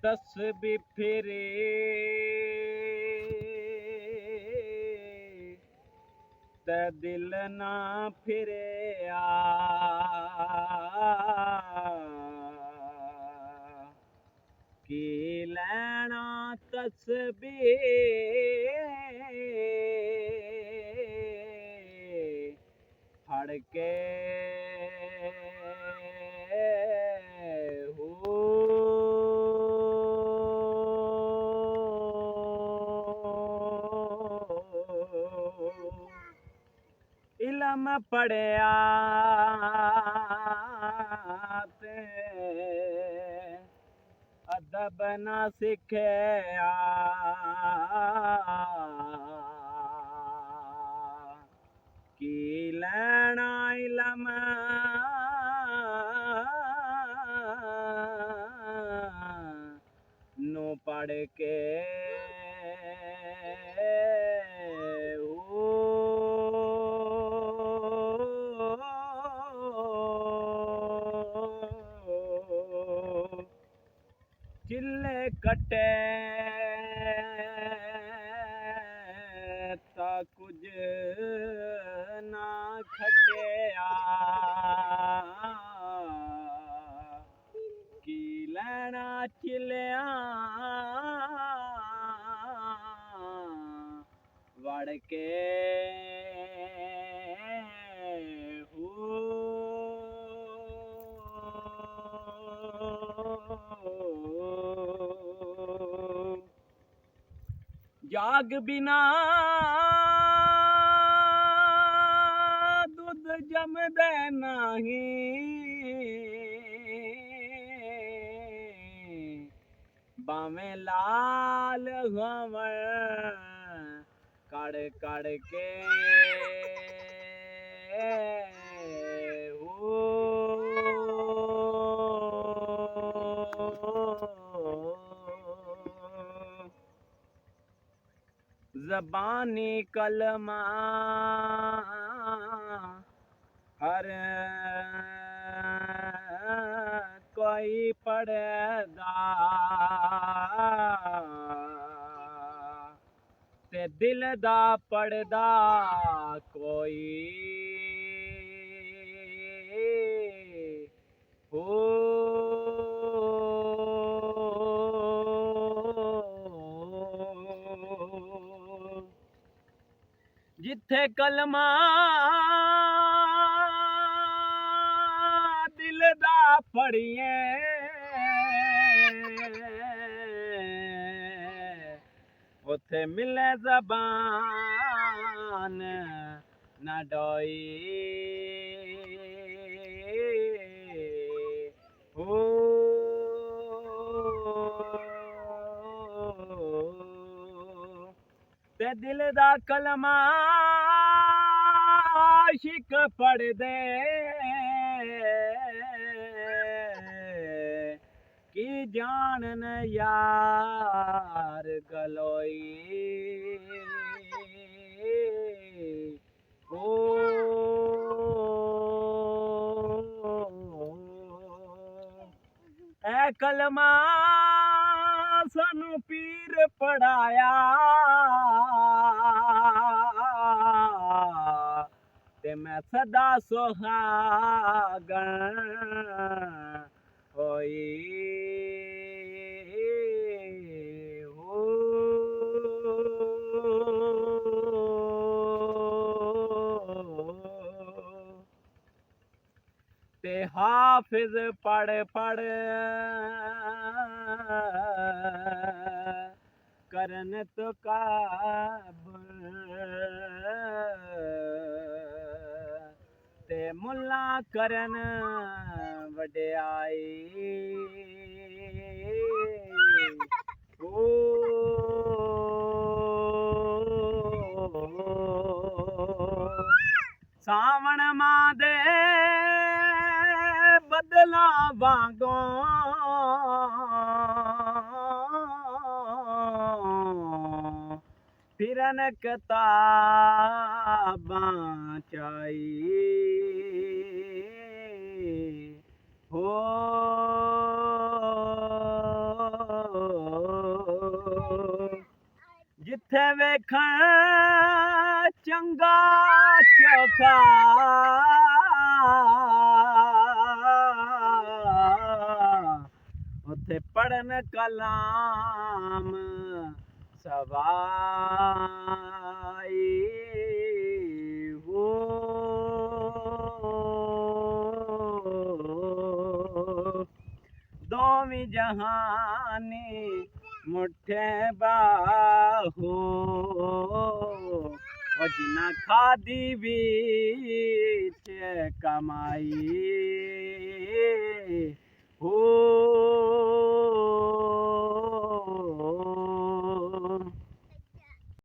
तस्बी फिरे ते दिल ना फिरे की लैना तस्बी फड़ के इलम पढ़िया ते अदब न सिखिया की लैना इलम नो पढ़ के चिल्ले कटे ता कुछ ना खटिया की लैना चिलिया वड़ के जाग बिना दूध जमदे नहीं बामें लाल हमर कड़ कड़ के ज़बानी कलमा हर कोई पढ़दा ते दिल दा पढ़दा कोई हो जिथे कलमा दिल दा पढ़िए उथे मिले ज़बान न डोई हो ते दिल दा कलमा आशिक पढ़ दे की जानन यार गलोई ओ ऐ कलमा सानू पीर पढ़ाया ते मैं सदा सुहागन होई हो ते हाफिज पढ़ पढ़ करन तो काबुल ते मुल्ला करन वड्याई ओ सावण मां दे बदला वांगों फिरन किताबां चाई हो ਵੇਖਣ ਚੰਗਾ ਚੋਖਾ ਉੱਥੇ ਪੜਨ ਕਲਾਮ ਸਵਾਈ ਹੋ ਦੋਵੇਂ ਜਹਾਨੀ ਮੁੱਠੇ ਬਾਹੋ ਉਹ ਜਿਨਾ ਖਾਦੀ ਵਿੱਚ ਕਮਾਈ ਹੋ